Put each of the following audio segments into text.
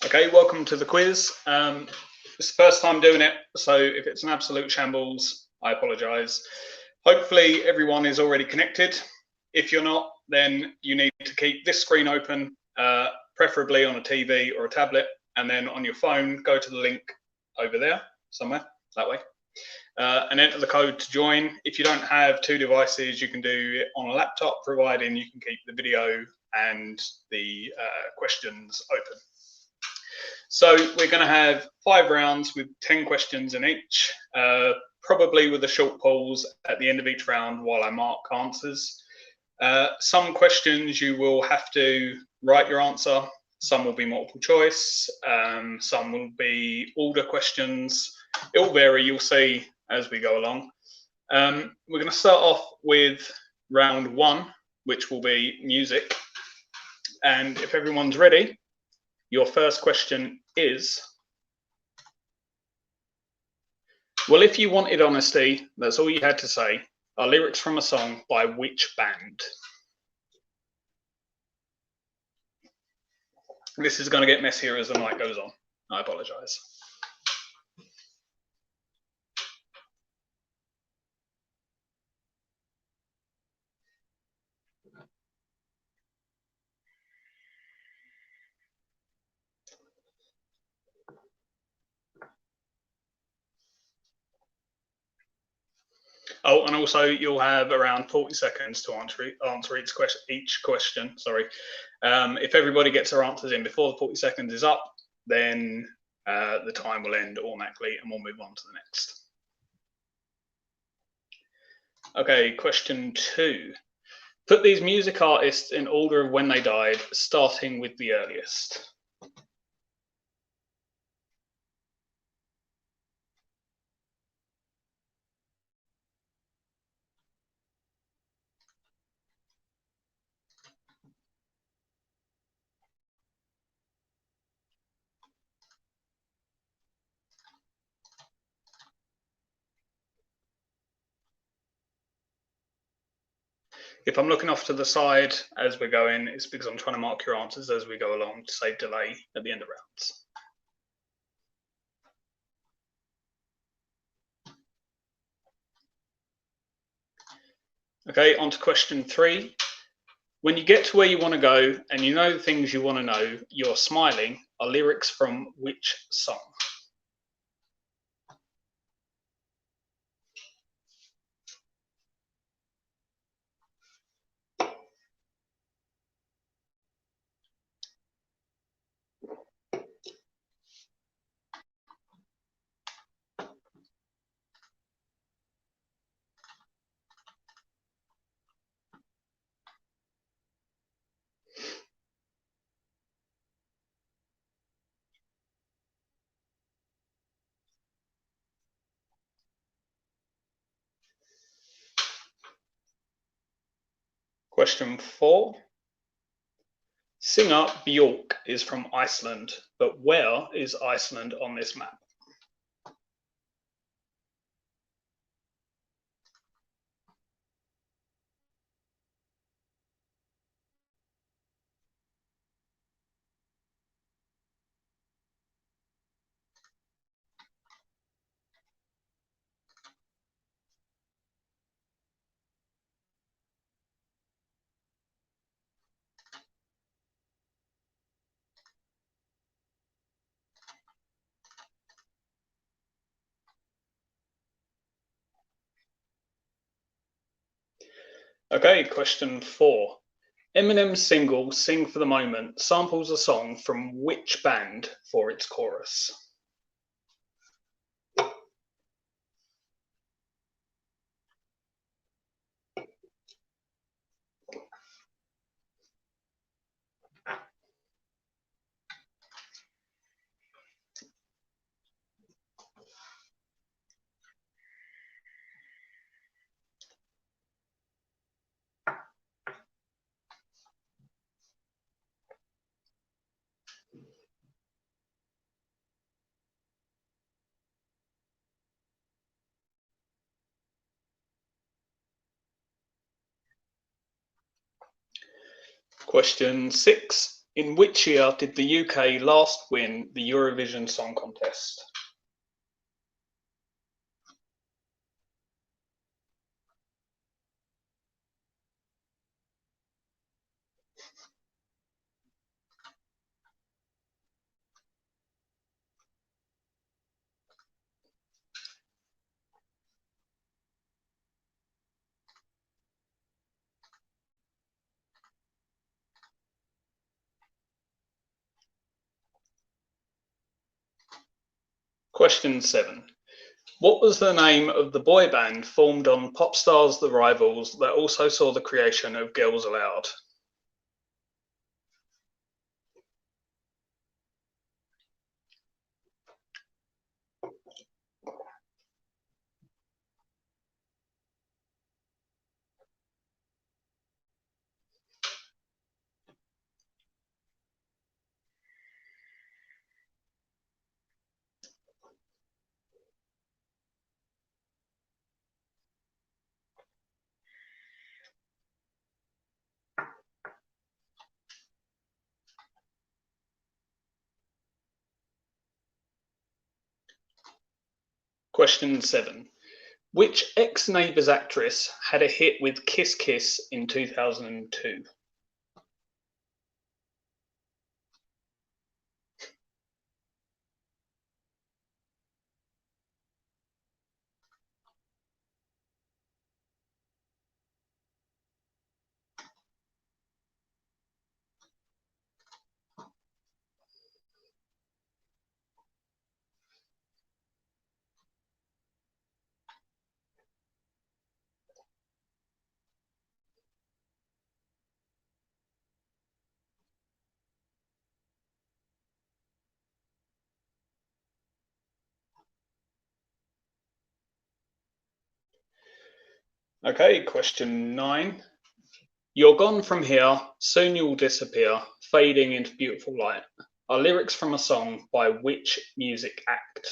Okay, welcome to the quiz. It's the first time doing it, so if it's an absolute shambles, I apologise. Hopefully everyone is already connected. If you're not, then you need to keep this screen open, preferably on a TV or a tablet, and then on your phone, go to the link over there, somewhere, that way, and enter the code to join. If you don't have two devices, you can do it on a laptop, providing you can keep the video and the questions open. So we're going to have 5 rounds with 10 questions in each, probably with a short pause at the end of each round while I mark answers. Some questions you will have to write your answer. Some will be multiple choice. Some will be order questions. It will vary, you'll see as we go along. We're going to start off with round 1, which will be music. And if everyone's ready, your first question is, well, if you wanted honesty, that's all you had to say, are lyrics from a song by which band? This is going to get messier as the night goes on. I apologise. Oh, and also you'll have around 40 seconds to answer each question. Sorry. If everybody gets their answers in before the 40 seconds is up, then the time will end automatically and we'll move on to the next. Okay, question 2. Put these music artists in order of when they died, starting with the earliest. If I'm looking off to the side as we're going, it's because I'm trying to mark your answers as we go along to save delay at the end of rounds. Okay, on to question 3. When you get to where you want to go and you know the things you want to know, you're smiling, are lyrics from which song? Question 4. Singer Björk is from Iceland, but where is Iceland on this map? Okay, question 4. Eminem's single Sing for the Moment samples a song from which band for its chorus? Question 6. In which year did the UK last win the Eurovision Song Contest? Question 7. What was the name of the boy band formed on Popstars The Rivals that also saw the creation of Girls Aloud? Question 7. Which ex-Neighbours actress had a hit with Kiss Kiss in 2002? Okay, question 9. You're gone from here, soon you'll disappear, fading into beautiful light, are lyrics from a song by which music act?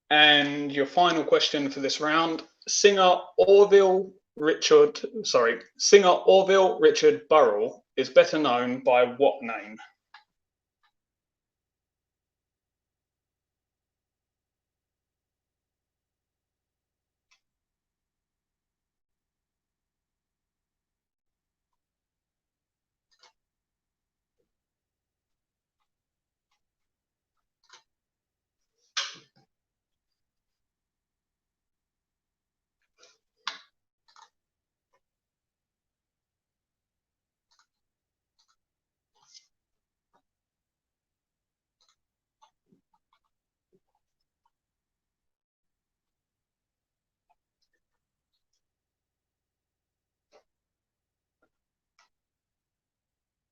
And your final question for this round, singer Orville Richard Burrell is better known by what name?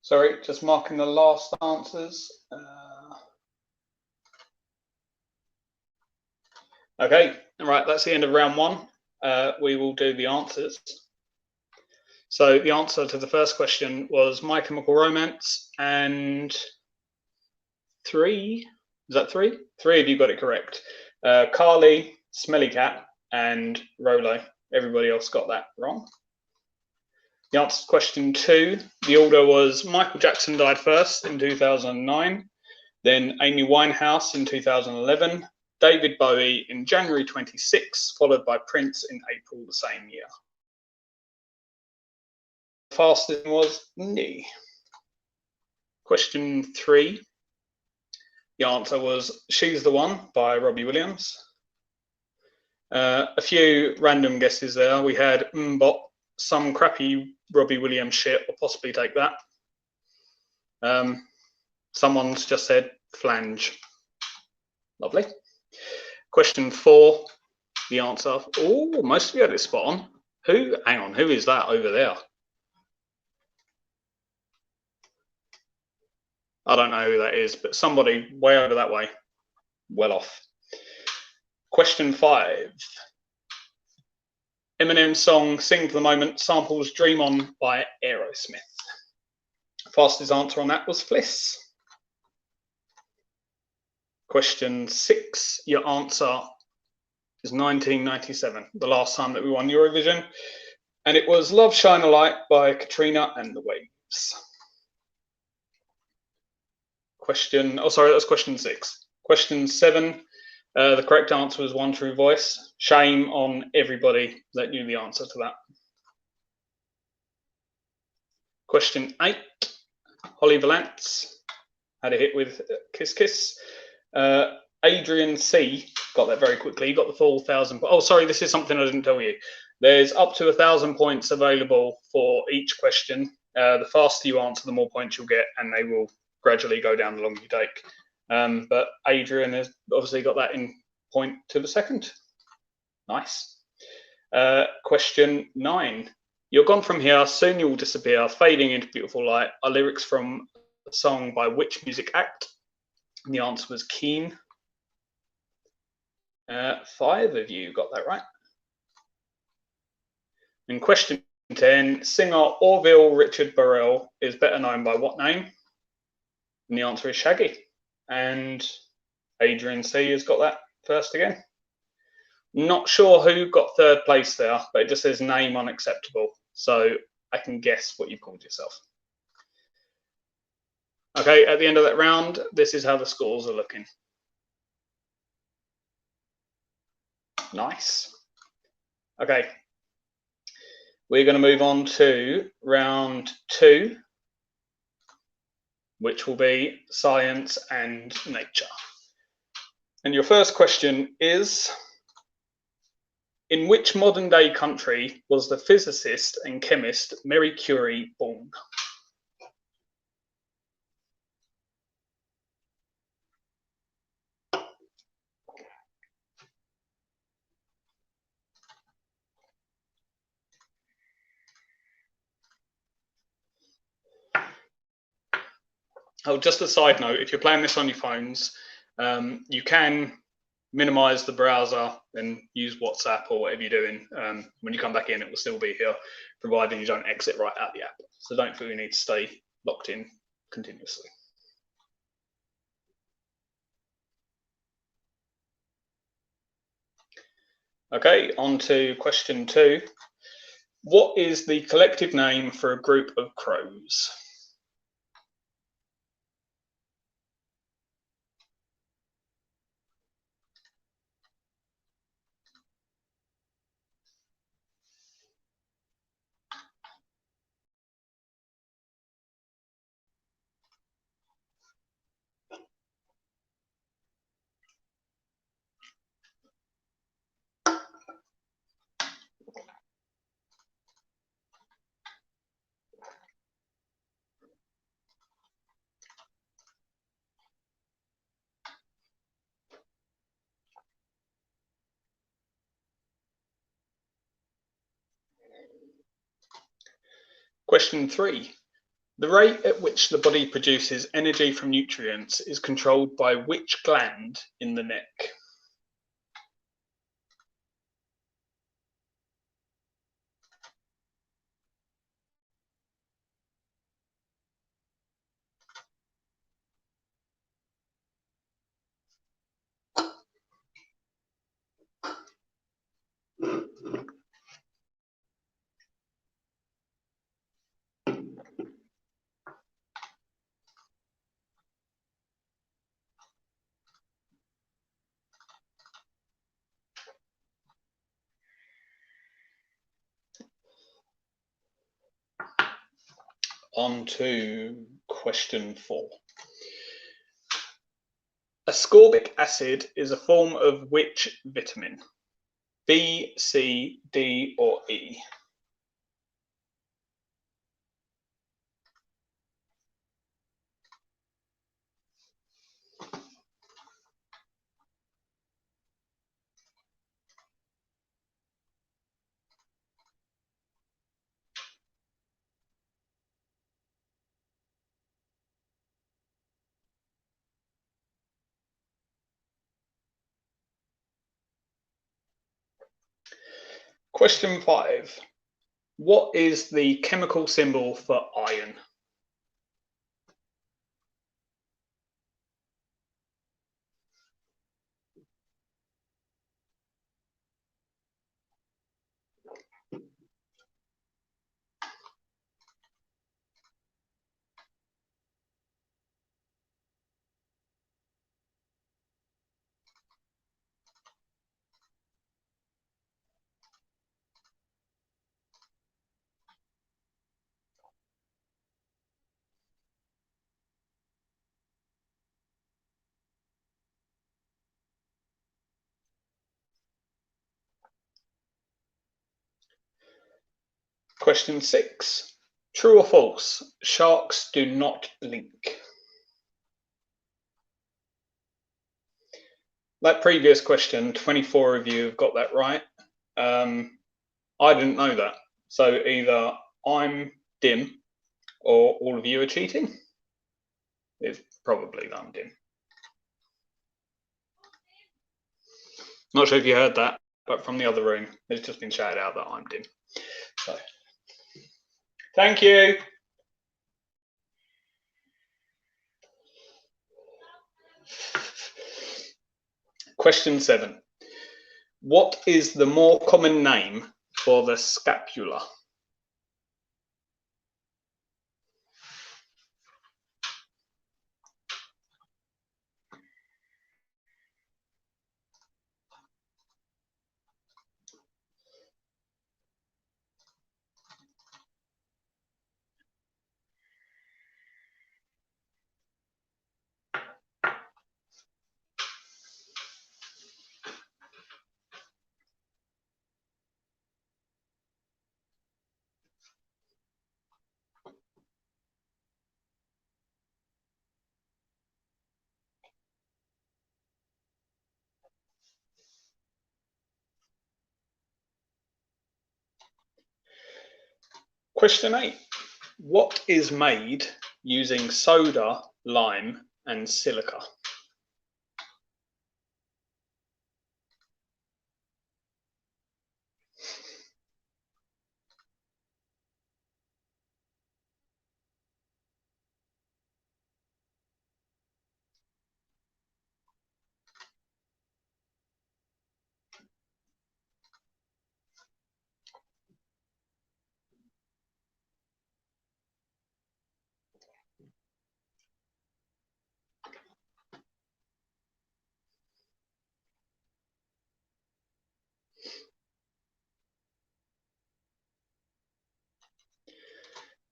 Sorry, just marking the last answers. Okay, all right, that's the end of round 1. We will do the answers. So the answer to the first question was My Chemical Romance, and 3, is that 3? 3 of you got it correct. Carly, Smelly Cat, and Rolo. Everybody else got that wrong. The answer to question 2, the order was Michael Jackson died first in 2009, then Amy Winehouse in 2011, David Bowie in January 26, followed by Prince in April the same year. The fastest was knee. Question 3, the answer was She's the One by Robbie Williams. A few random guesses there. We had Mbop, some crappy Robbie Williams shit, or possibly take that. Someone's just said flange. Lovely. Question 4, the answer, most of you had it spot on. Who? Hang on, who is that over there? I don't know who that is, but somebody way over that way. Well off. Question 5. Eminem's song Sing for the Moment samples Dream On by Aerosmith. Fastest answer on that was Fliss. Question 6. Your answer is 1997, the last time that we won Eurovision. And it was Love Shine a Light by Katrina and the Waves. That's question 6. Question 7. The correct answer was One True Voice. Shame on everybody that knew the answer to that. Question 8. Holly Valance had a hit with Kiss Kiss. Adrian C got that very quickly. He got the full 1,000. Oh, sorry, this is something I didn't tell you. There's up to 1,000 points available for each question. The faster you answer, the more points you'll get, and they will gradually go down the longer you take. But Adrian has obviously got that in point to the second. Nice. Question 9. You're gone from here, soon you will disappear, fading into beautiful light are lyrics from a song by which music act? And the answer was Keen. 5 of you got that right. And question 10, singer Orville Richard Burrell is better known by what name? And the answer is Shaggy. And Adrian C has got that first again. Not sure who got third place there, but it just says name unacceptable. So I can guess what you've called yourself. Okay, at the end of that round, this is how the scores are looking. Nice. Okay. We're going to move on to round 2, which will be science and nature. And your first question is, in which modern day country was the physicist and chemist Marie Curie born? Oh, just a side note, if you're playing this on your phones, you can minimize the browser and use WhatsApp or whatever you're doing. When you come back in, it will still be here, providing you don't exit right out the app. So don't feel you need to stay locked in continuously. Okay, on to question 2. What is the collective name for a group of crows? Question 3. The rate at which the body produces energy from nutrients is controlled by which gland in the neck? On to question 4. Ascorbic acid is a form of which vitamin? B, C, D, or E? Question 5. What is the chemical symbol for iron? Question 6. True or false? Sharks do not blink. That previous question, 24 of you have got that right. I didn't know that. So either I'm dim or all of you are cheating. It's probably that I'm dim. Not sure if you heard that, but from the other room, it's just been shouted out that I'm dim. So, thank you. Question 7. What is the more common name for the scapula? Question 8. What is made using soda, lime, and silica?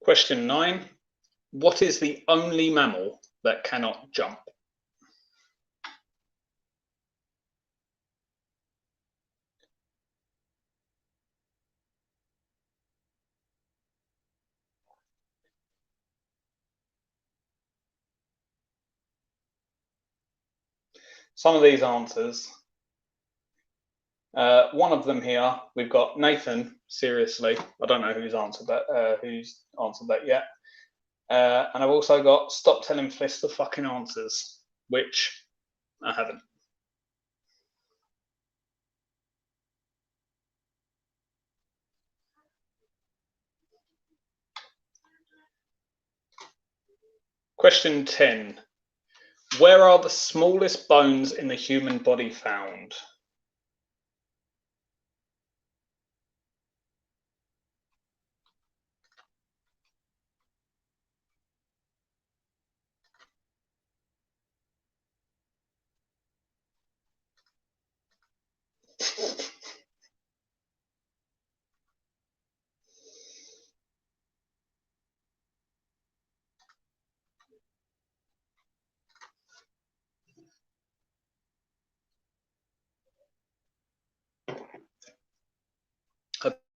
Question 9. What is the only mammal that cannot jump? Some of these answers. One of them here, we've got Nathan. Seriously, I don't know who's answered that yet. And I've also got stop telling Fliss the fucking answers, which I haven't. Question 10. Where are the smallest bones in the human body found?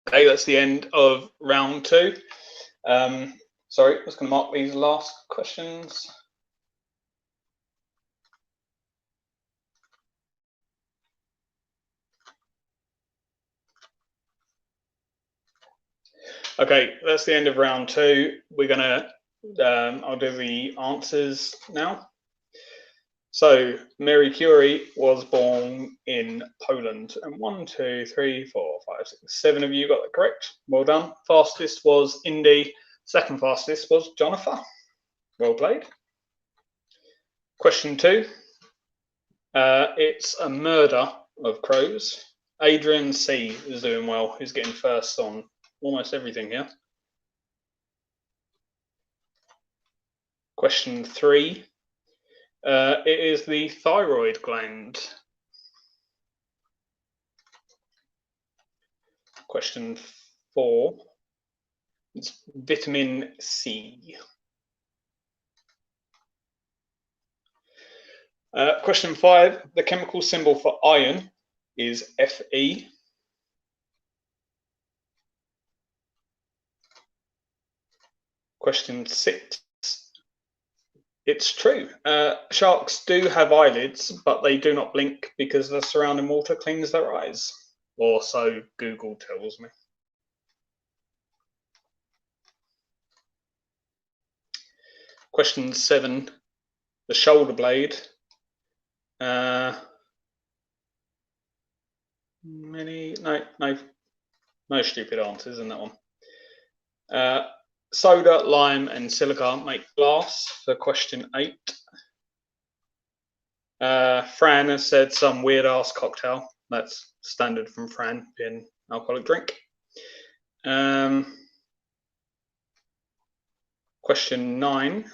Okay, that's the end of round 2. Sorry, I was going to mark these last questions. Okay, that's the end of round 2. We're gonna, I'll do the answers now. So Mary Curie was born in Poland, and 1, 2, 3, 4, 5, 6, 7 of you got that correct. Well done. Fastest was Indy. Second fastest was Jonathan. Well played. Question 2. It's a murder of crows. Adrian C is doing well. He's getting first on almost everything here. Question 3. It is the thyroid gland. Question 4. It's vitamin C. Question 5. The chemical symbol for iron is Fe. Question 6. It's true. Sharks do have eyelids, but they do not blink because the surrounding water cleans their eyes. Or so Google tells me. Question 7. The shoulder blade. No stupid answers in that one. Soda, lime, and silica make glass for question 8. Fran has said some weird ass cocktail. That's standard from Fran, being alcoholic drink. Question 9.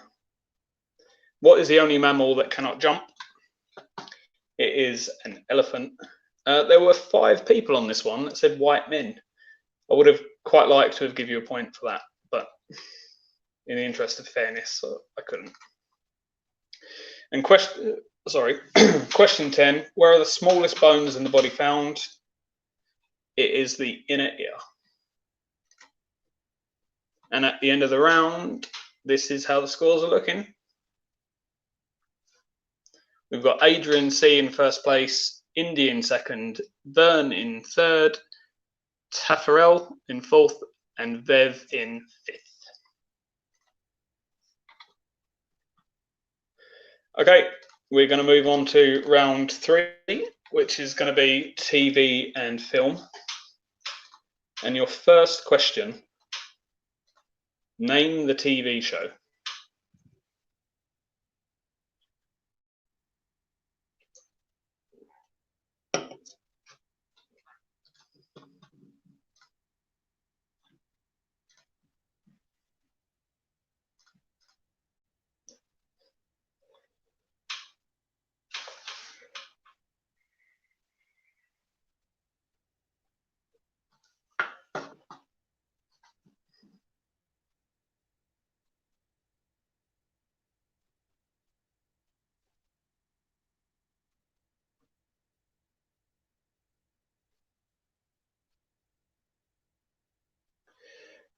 What is the only mammal that cannot jump? It is an elephant. There were 5 people on this one that said white men. I would have quite liked to have given you a point for that, but in the interest of fairness, I couldn't. And question 10. Where are the smallest bones in the body found? It is the inner ear. And at the end of the round, this is how the scores are looking. We've got Adrian C in first place, Indy in second, Vern in third, Taffarel in fourth, and Vev in fifth. Okay, we're going to move on to round 3, which is going to be TV and film. And your first question, name the TV show.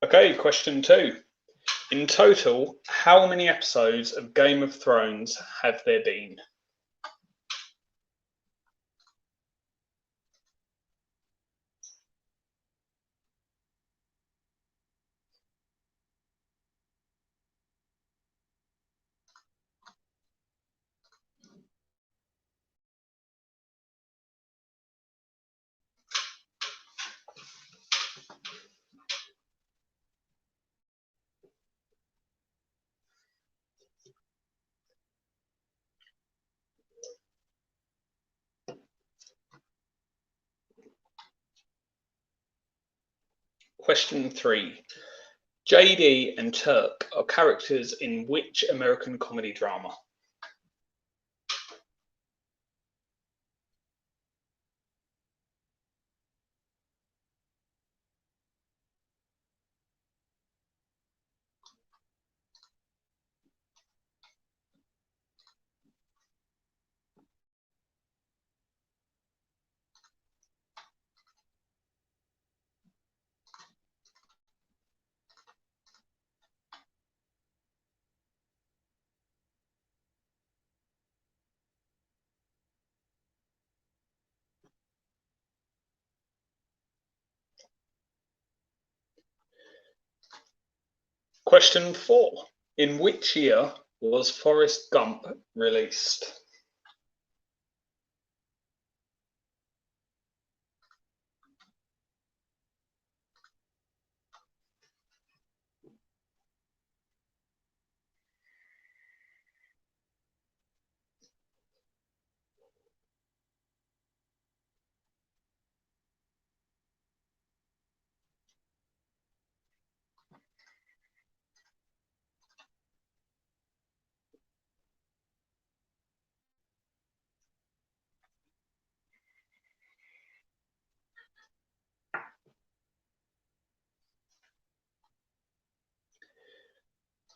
Okay, question 2. In total, how many episodes of Game of Thrones have there been? Question 3. JD and Turk are characters in which American comedy drama? Question 4. In which year was Forrest Gump released?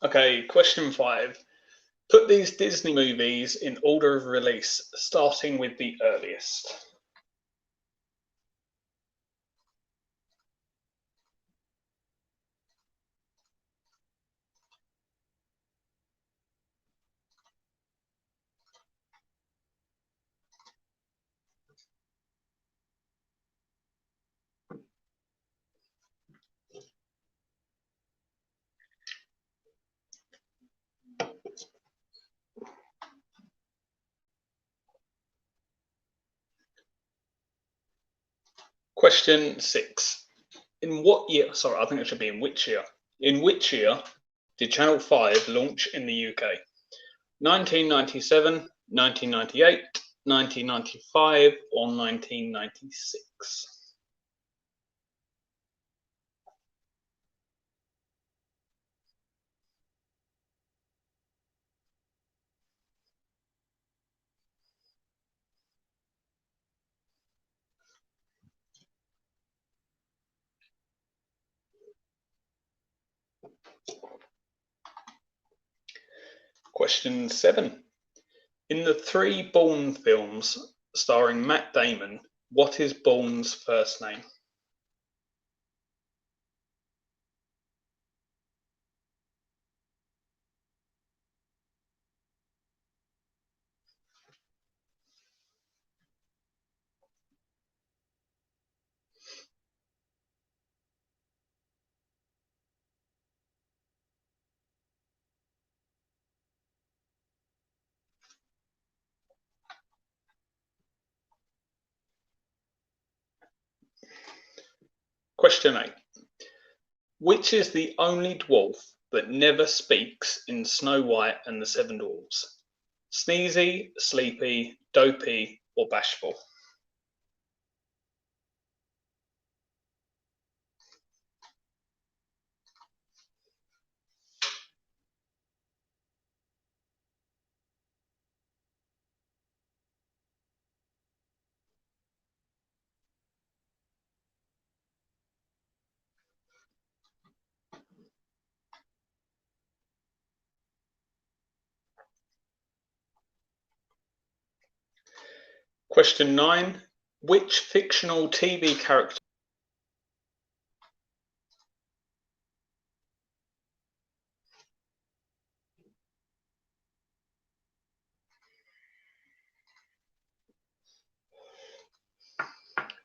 Okay, question 5. Put these Disney movies in order of release, starting with the earliest. Question 6. In what year? Sorry, I think it should be in which year. In which year did Channel 5 launch in the UK? 1997, 1998, 1995, or 1996? Question 7. In the 3 Bourne films starring Matt Damon, what is Bourne's first name? Question 8. Which is the only dwarf that never speaks in Snow White and the Seven Dwarfs? Sneezy, Sleepy, Dopey, or Bashful? Question 9. Which fictional TV character?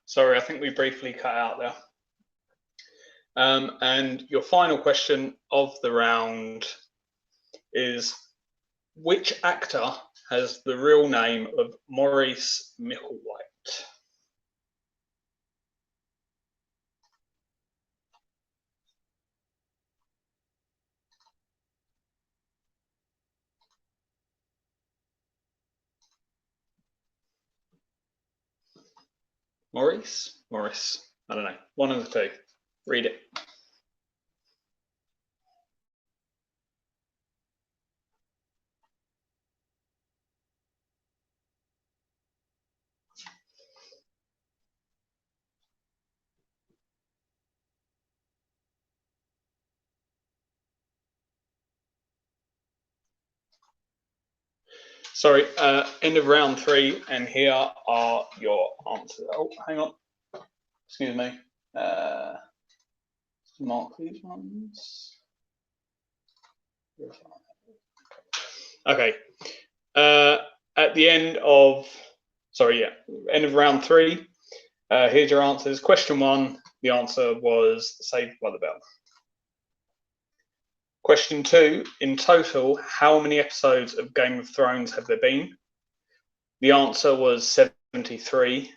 Sorry, I think we briefly cut out there. And your final question of the round is, which actor has the real name of Maurice Micklewhite? Maurice? Morris. I don't know. One of the two. Read it. Sorry, end of round 3, and here are your answers. Oh, hang on. Excuse me. Mark these ones. Okay. At the end of, end of round 3, here's your answers. Question 1, the answer was Saved by the Bell. Question 2, in total, how many episodes of Game of Thrones have there been? The answer was 73.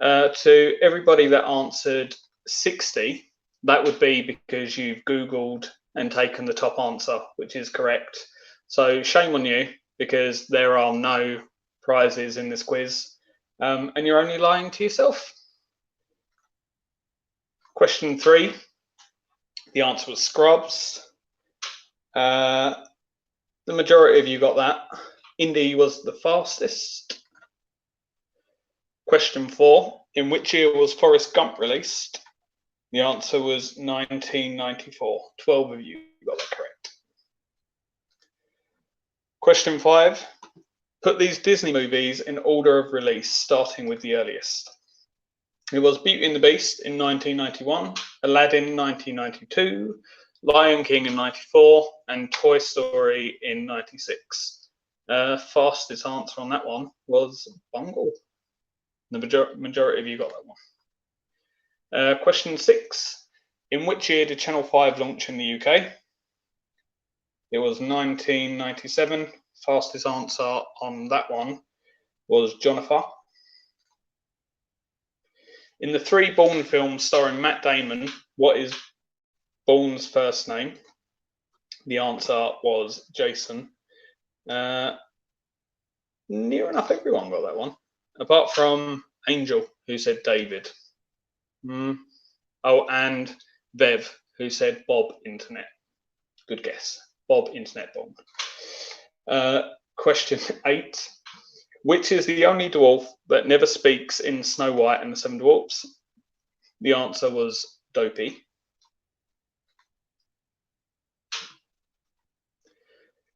To everybody that answered 60, that would be because you've Googled and taken the top answer, which is correct. So shame on you, because there are no prizes in this quiz, and you're only lying to yourself. Question 3, the answer was Scrubs. The majority of you got that. Indy was the fastest. Question 4, in which year was Forrest Gump released? The answer was 1994. 12 of you got that correct. Question 5. Put these Disney movies in order of release, starting with the earliest. It was Beauty and the Beast in 1991, Aladdin 1992, Lion King in 94, and Toy Story in 96. Fastest answer on that one was Bungle. The majority of you got that one. Question 6. In which year did Channel 5 launch in the UK? It was 1997. Fastest answer on that one was Jonathan. In the 3 Bourne films starring Matt Damon, what is Bourne's first name? The answer was Jason. Near enough everyone got that one, apart from Angel, who said David. Oh, and Vev, who said Bob Internet. Good guess. Bob Internet Bond. Question 8. Which is the only dwarf that never speaks in Snow White and the Seven Dwarfs? The answer was Dopey.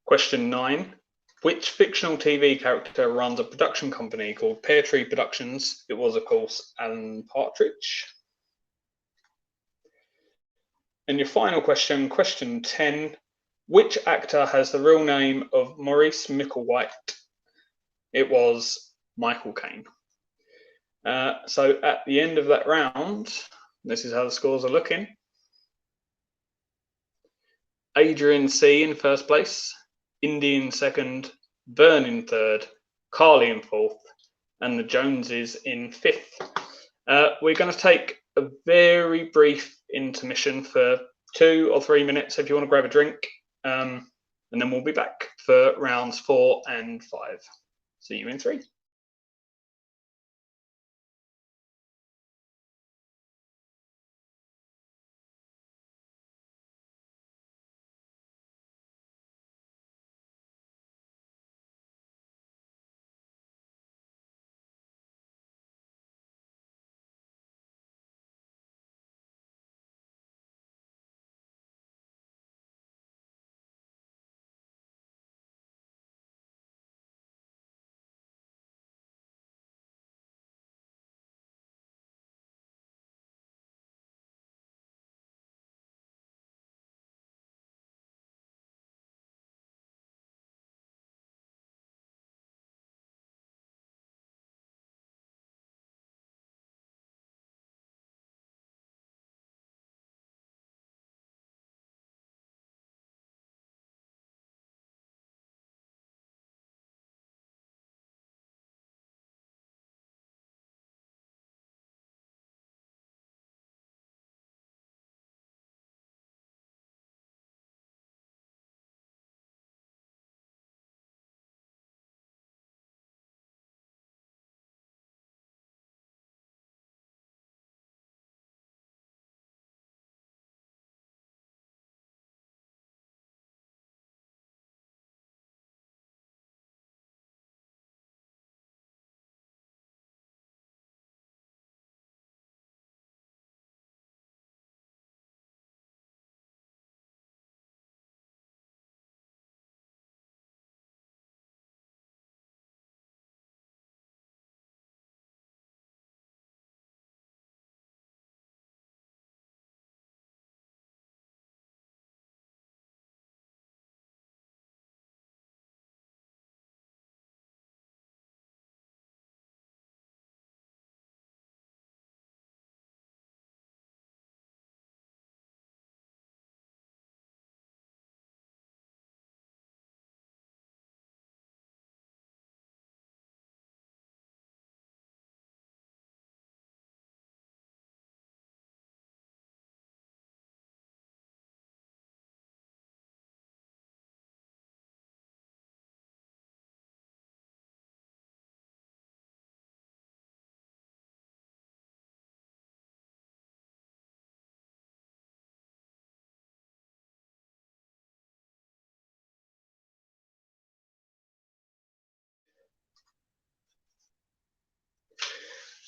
Question 9. Which fictional TV character runs a production company called Pear Tree Productions? It was, of course, Alan Partridge. And your final question, question 10. Which actor has the real name of Maurice Micklewhite? It was Michael Caine. So at the end of that round, this is how the scores are looking. Adrian C in first place, Indy in second, Vern in third, Carly in fourth, and the Joneses in fifth. We're going to take a very brief intermission for 2 or 3 minutes if you want to grab a drink, and then we'll be back for rounds 4 and 5. See you in 3.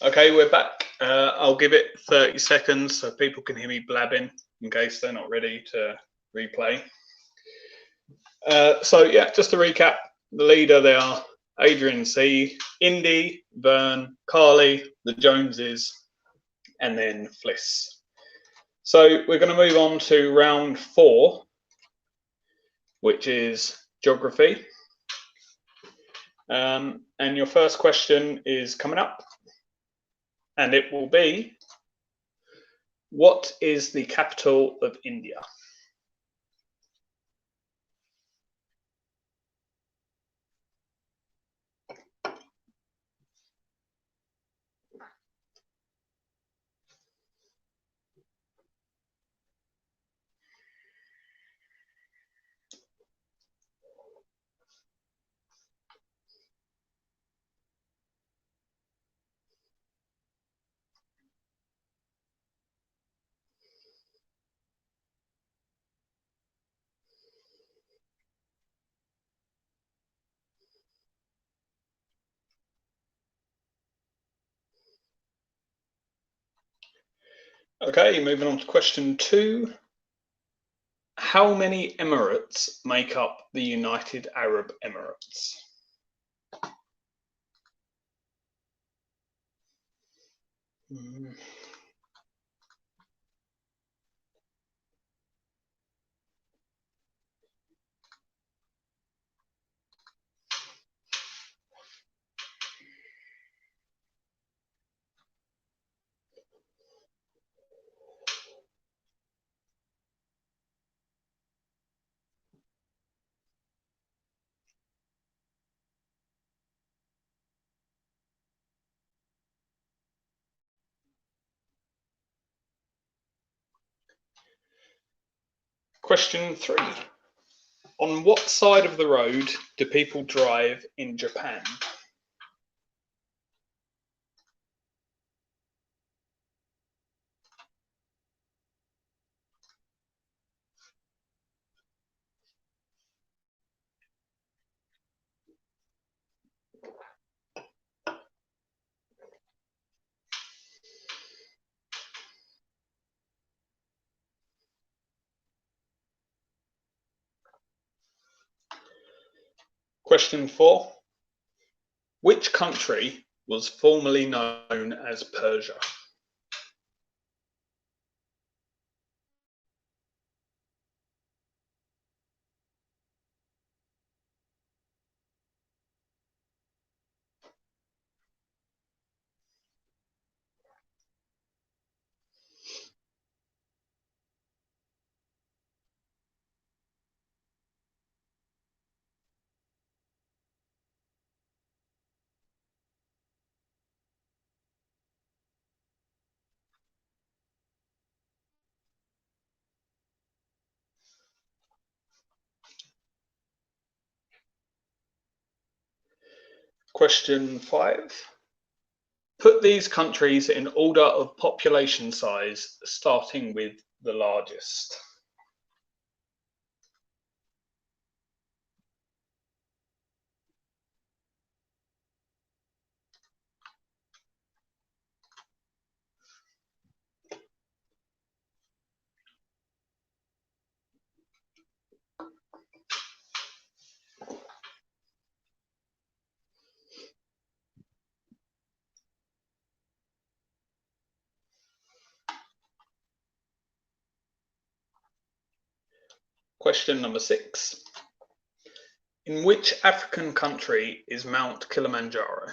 Okay, we're back. I'll give it 30 seconds so people can hear me blabbing in case they're not ready to replay. So yeah, just to recap, The leader, they are Adrian C, Indy, Vern, Carly, the Joneses, and then Fliss. So we're going to move on to round 4, which is geography. And your first question is coming up, and it will be, what is the capital of India? Okay, moving on to question 2. How many emirates make up the United Arab Emirates? Question 3. On what side of the road do people drive in Japan? Question 4. Which country was formerly known as Persia? Question 5. Put these countries in order of population size, starting with the largest. Question number 6. In which African country is Mount Kilimanjaro?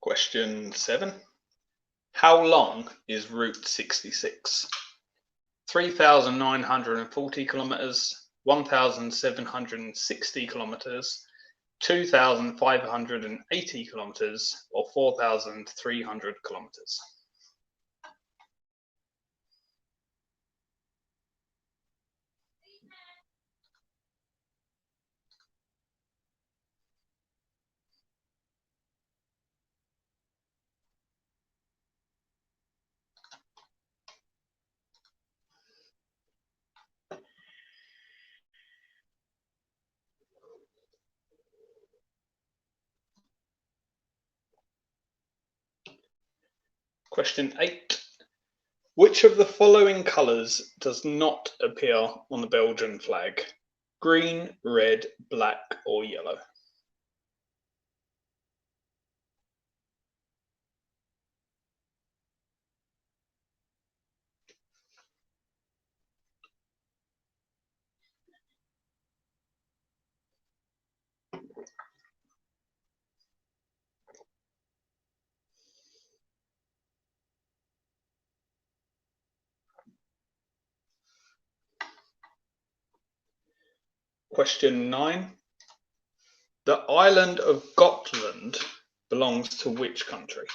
Question 7. How long is Route 66? 3,940 kilometers, 1,760 kilometers, 2,580 kilometers, or 4,300 kilometers? Question 8. Which of the following colours does not appear on the Belgian flag? Green, red, black, or yellow? Question 9. The island of Gotland belongs to which country?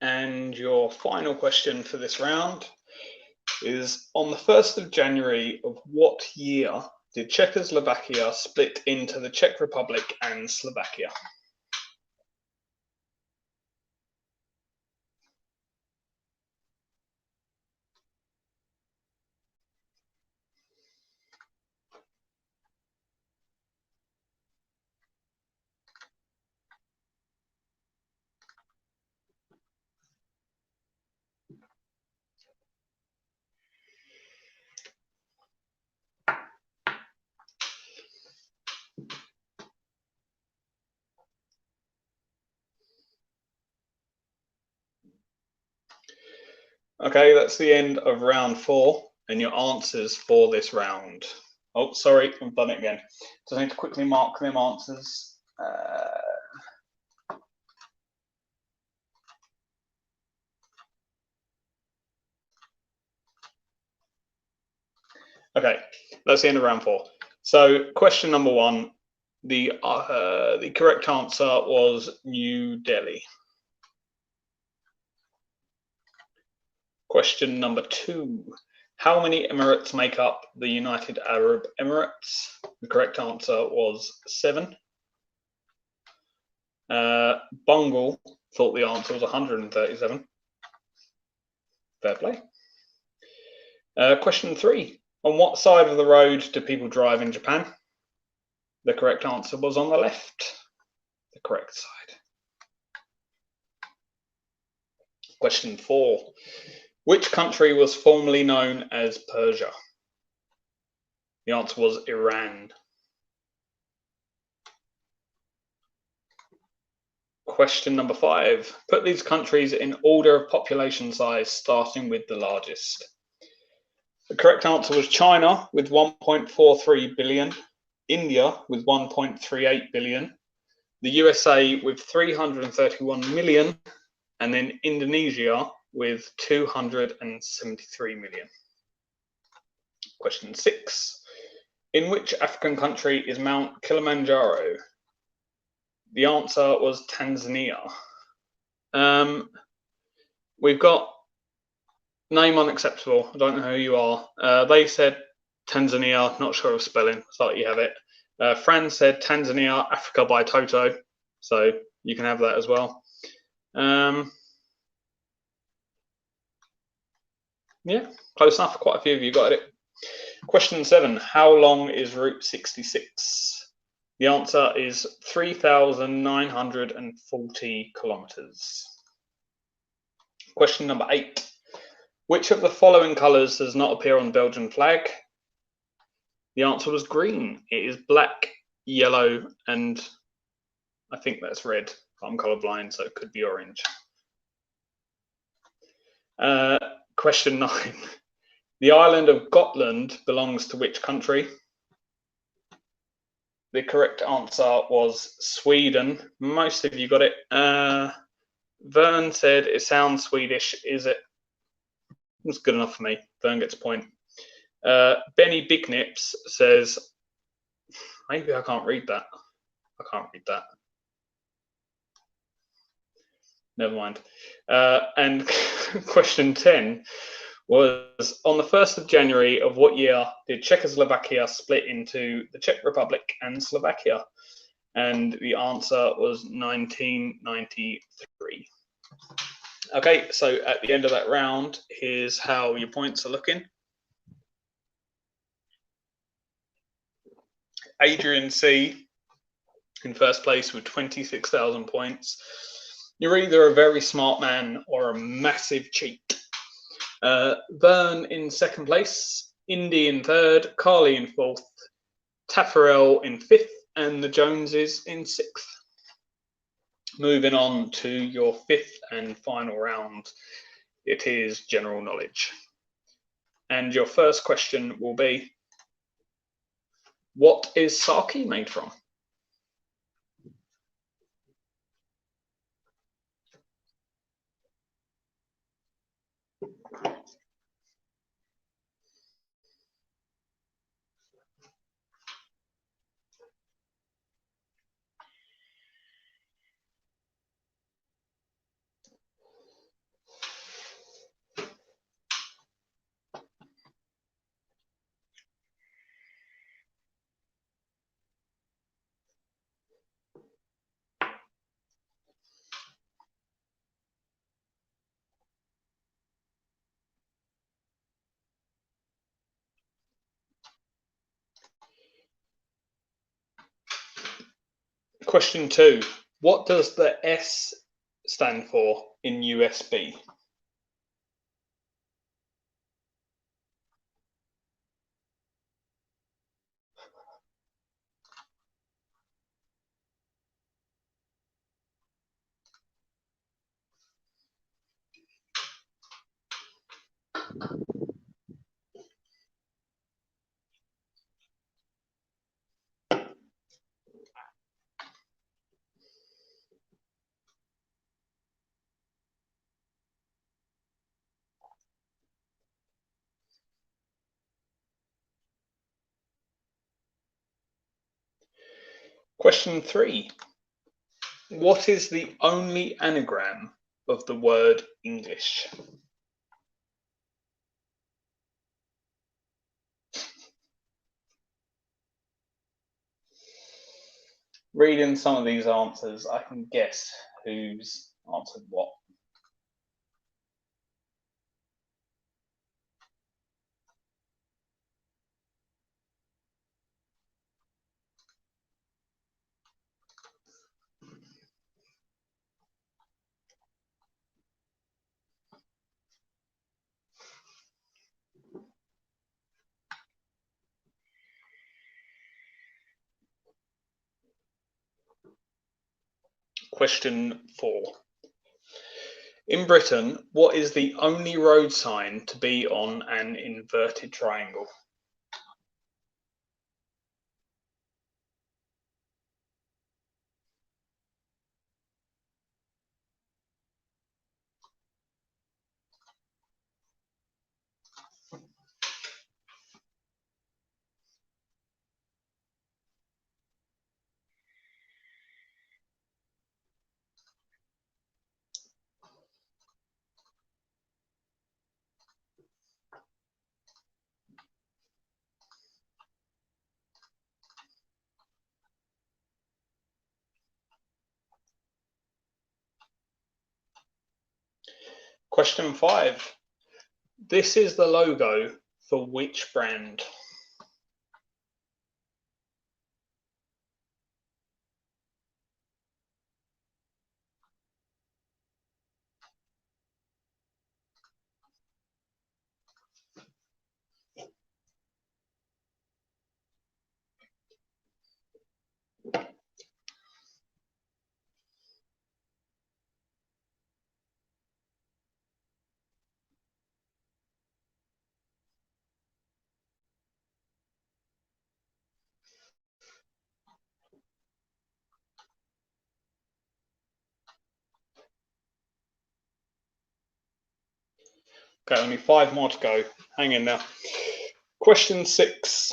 And your final question for this round is, on the 1st of January of what year did Czechoslovakia split into the Czech Republic and Slovakia? Okay, that's the end of round 4 and your answers for this round. Oh, sorry, I've done it again. So I need to quickly mark them answers. Okay, that's the end of round 4. So question number 1, the correct answer was New Delhi. Question number 2. How many emirates make up the United Arab Emirates? The correct answer was 7. Bungle thought the answer was 137. Fair play. Question 3. On what side of the road do people drive in Japan? The correct answer was on the left. The correct side. Question 4. Which country was formerly known as Persia? The answer was Iran. Question number 5. Put these countries in order of population size, starting with the largest. The correct answer was China with 1.43 billion, India with 1.38 billion, the USA with 331 million, and then Indonesia with 273 million. Question 6. In which African country is Mount Kilimanjaro? The answer was Tanzania. We've got name unacceptable. I don't know who you are. They said Tanzania, not sure of spelling, so you have it. Fran said Tanzania, Africa by Toto, so you can have that as well. Yeah, close enough. Quite a few of you got it. Question 7. How long is Route 66? The answer is 3,940 kilometers. Question number 8. Which of the following colours does not appear on the Belgian flag? The answer was green. It is black, yellow, and I think that's red. I'm colourblind, so it could be orange. Question 9. The island of Gotland belongs to which country? The correct answer was Sweden. Most of you got it. Vern said it sounds Swedish. Is it? It's good enough for me. Vern gets a point. Benny Bignips says, maybe I can't read that. I can't read that. Never mind. And question 10 was, on the 1st of January of what year did Czechoslovakia split into the Czech Republic and Slovakia? And the answer was 1993. Okay, so at the end of that round, here's how your points are looking. Adrian C in first place with 26,000 points. You're either a very smart man or a massive cheat. Vern in second place, Indy in third, Carly in fourth, Taffarel in fifth, and the Joneses in sixth. Moving on to your fifth and final round, it is general knowledge. And your first question will be, what is sake made from? Question 2. What does the S stand for in USB? Question 3. What is the only anagram of the word English? Reading some of these answers, I can guess who's answered what. Question 4. In Britain, what is the only road sign to be on an inverted triangle? Question 5. This is the logo for which brand? Okay, only 5 more to go. Hang in there. Question 6.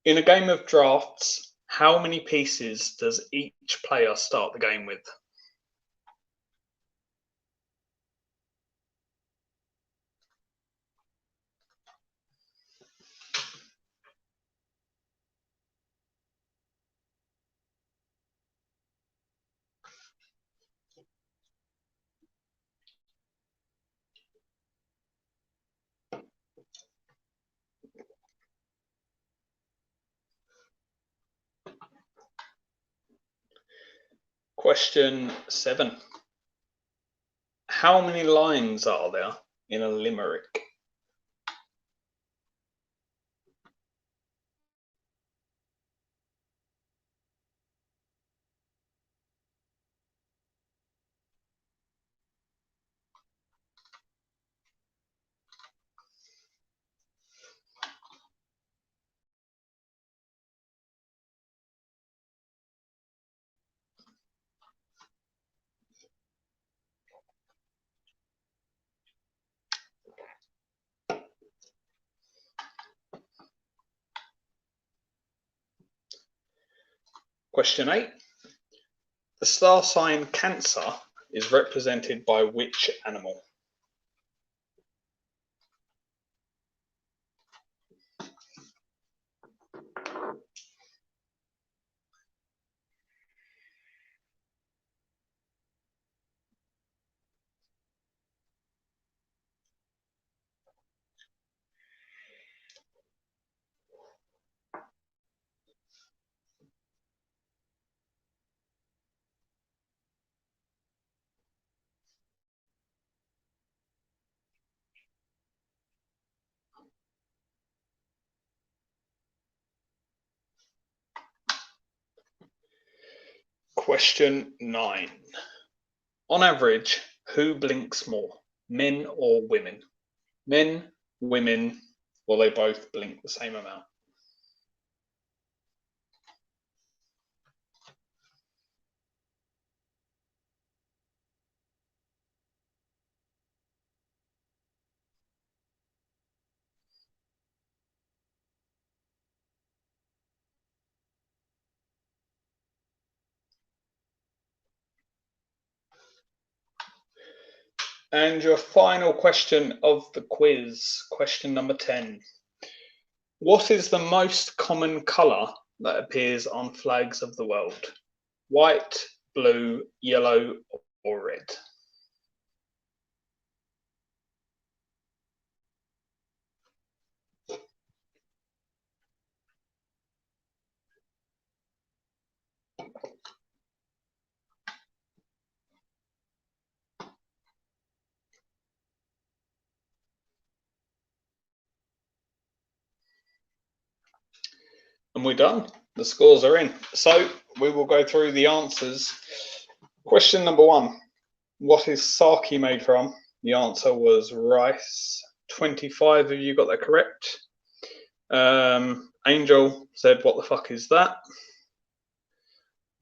In a game of drafts, how many pieces does each player start the game with? Question 7. How many lines are there in a limerick? Question 8. The star sign Cancer is represented by which animal? Question 9. On average, who blinks more, men or women? Men, women, or they both blink the same amount? And your final question of the quiz, question number 10. What is the most common colour that appears on flags of the world? White, blue, yellow, or red? And we're done. The scores are in. So we will go through the answers. Question number 1. What is sake made from? The answer was rice. 25 of you got that correct. Angel said, what the fuck is that?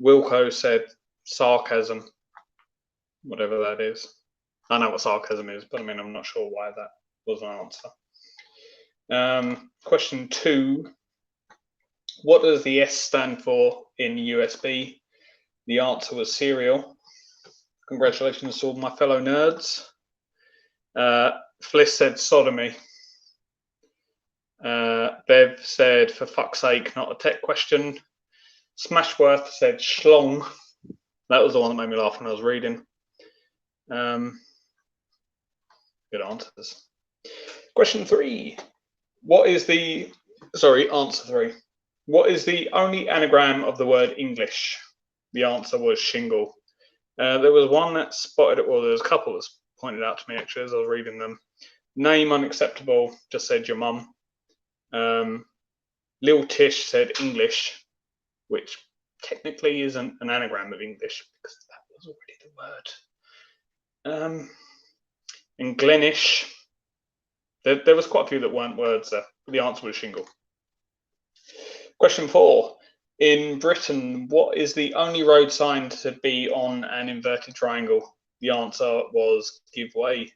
Wilco said, sarcasm. Whatever that is. I know what sarcasm is, but I mean, I'm not sure why that was an answer. Question 2. What does the S stand for in USB? The answer was cereal. Congratulations to all my fellow nerds. Fliss said sodomy. Bev said, for fuck's sake, not a tech question. Smashworth said schlong. That was the one that made me laugh when I was reading. Good answers. Question 3. Answer 3. What is the only anagram of the word English? The answer was shingle. There was one that spotted it, well, there was a couple that pointed out to me actually as I was reading them. Name unacceptable, just said your mum. Lil Tish said English, which technically isn't an anagram of English because that was already the word. And Glenish, there was quite a few that weren't words there. The answer was shingle. Question 4. In Britain, what is the only road sign to be on an inverted triangle? The answer was give way.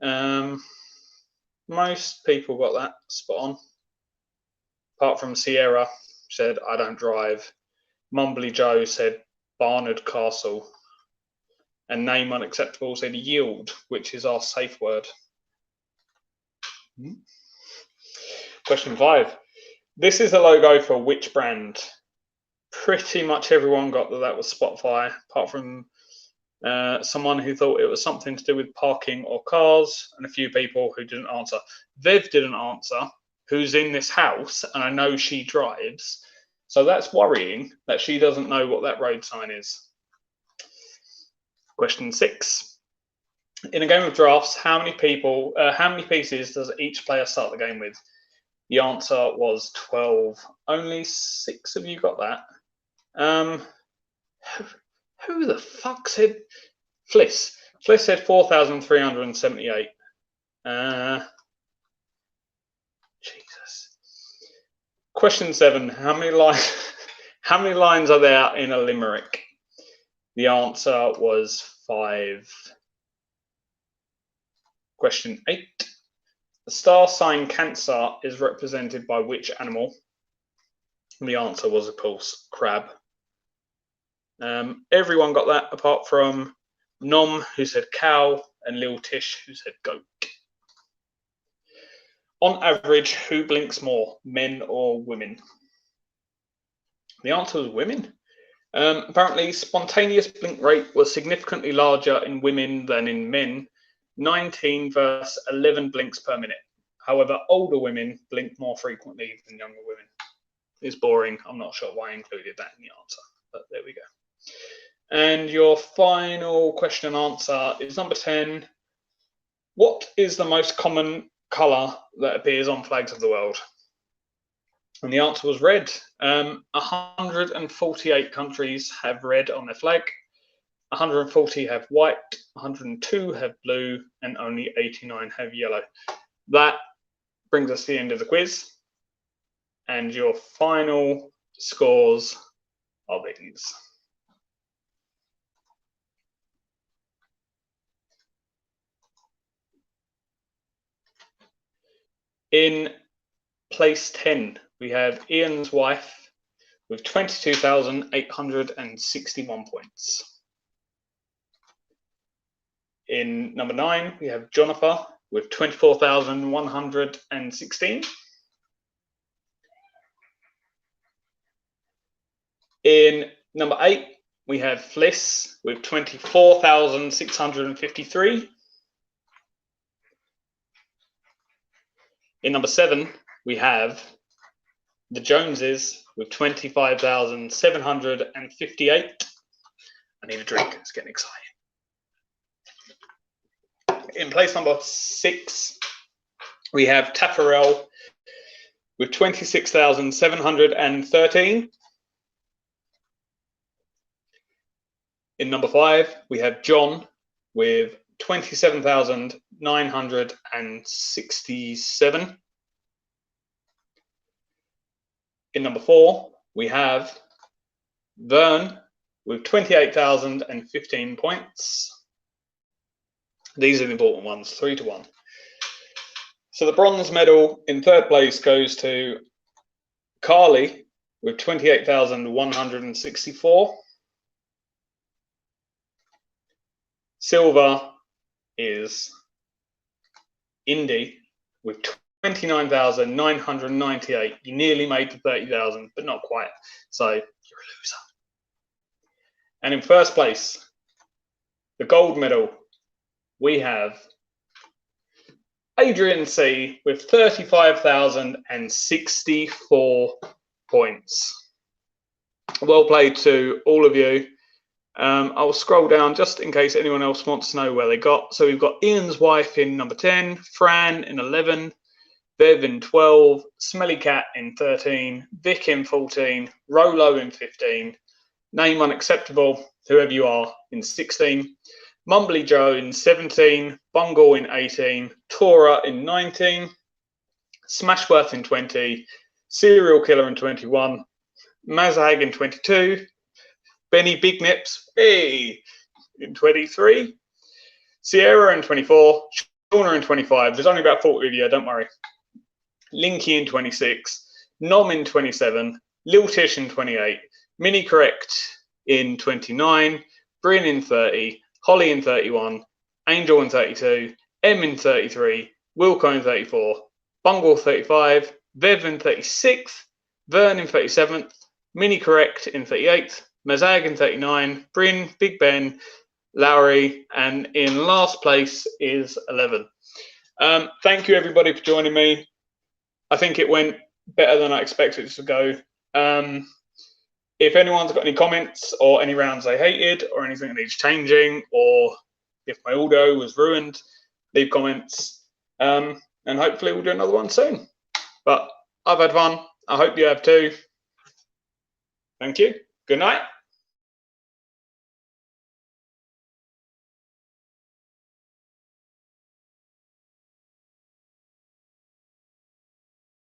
Most people got that spot on. Apart from Sierra, said, I don't drive. Mumbly Joe said, Barnard Castle. And Name Unacceptable said, yield, which is our safe word. Question 5. This is the logo for which brand? Pretty much everyone got that was Spotify, apart from someone who thought it was something to do with parking or cars, and a few people who didn't answer. Viv didn't answer, who's in this house, and I know she drives. So that's worrying that she doesn't know what that road sign is. Question 6. In a game of drafts, how many pieces does each player start the game with? The answer was 12. Only 6 of you got that. Who the fuck said Fliss? Fliss said 4,378. Jesus. Question 7. How many lines are there in a limerick? The answer was 5. Question 8. The star sign Cancer is represented by which animal? And the answer was, of course, crab. Everyone got that apart from Nom, who said cow, and Lil Tish, who said goat. On average, who blinks more, men or women? The answer was women. Apparently, spontaneous blink rate was significantly larger in women than in men, 19 versus 11 blinks per minute. However, older women blink more frequently than younger women. It's boring. I'm not sure why I included that in the answer, but there we go. And your final question and answer is number 10. What is the most common colour that appears on flags of the world? And the answer was red. 148 countries have red on their flag. 140 have white, 102 have blue, and only 89 have yellow. That brings us to the end of the quiz. And your final scores are these. In place 10, we have Ian's wife with 22,861 points. In number 9, we have Jonathan with 24,116. In number 8, we have Fliss with 24,653. In number 7, we have the Joneses with 25,758. I need a drink, it's getting exciting. In place number 6, we have Taffarel with 26,713. In number 5, we have John with 27,967. In number 4, we have Vern with 28,015 points. These are the important ones, 3-1. So the bronze medal in 3rd place goes to Carly with 28,164. Silver is Indy with 29,998. You nearly made the 30,000, but not quite. So you're a loser. And in 1st place, the gold medal, we have Adrian C with 35,064 points. Well played to all of you. I'll scroll down just in case anyone else wants to know where they got. So we've got Ian's wife in number 10, Fran in 11, Bev in 12, Smelly Cat in 13, Vic in 14, Rolo in 15, Name Unacceptable, whoever you are, in 16, Mumbly Joe in 17, Bungle in 18, Tora in 19, Smashworth in 20, Serial Killer in 21, Mazhag in 22, Benny Big Nips, hey, in 23, Sierra in 24, Shauna in 25. There's only about 40 of you, don't worry. Linky in 26. Nom in 27. Lil Tish in 28. Mini Correct in 29. Bryn in 30. Holly in 31. Angel in 32. M in 33. Wilco in 34. Bungle 35. Vev in 36th. Vern in 37th. Mini Correct in 38th. Mazag in 39. Bryn, Big Ben, Lowry, and in last place is 11. Thank you everybody for joining me. I think it went better than I expected it to go. If anyone's got any comments or any rounds they hated or anything that needs changing, or if my audio was ruined, leave comments. And hopefully we'll do another one soon. But I've had fun. I hope you have too. Thank you. Good night.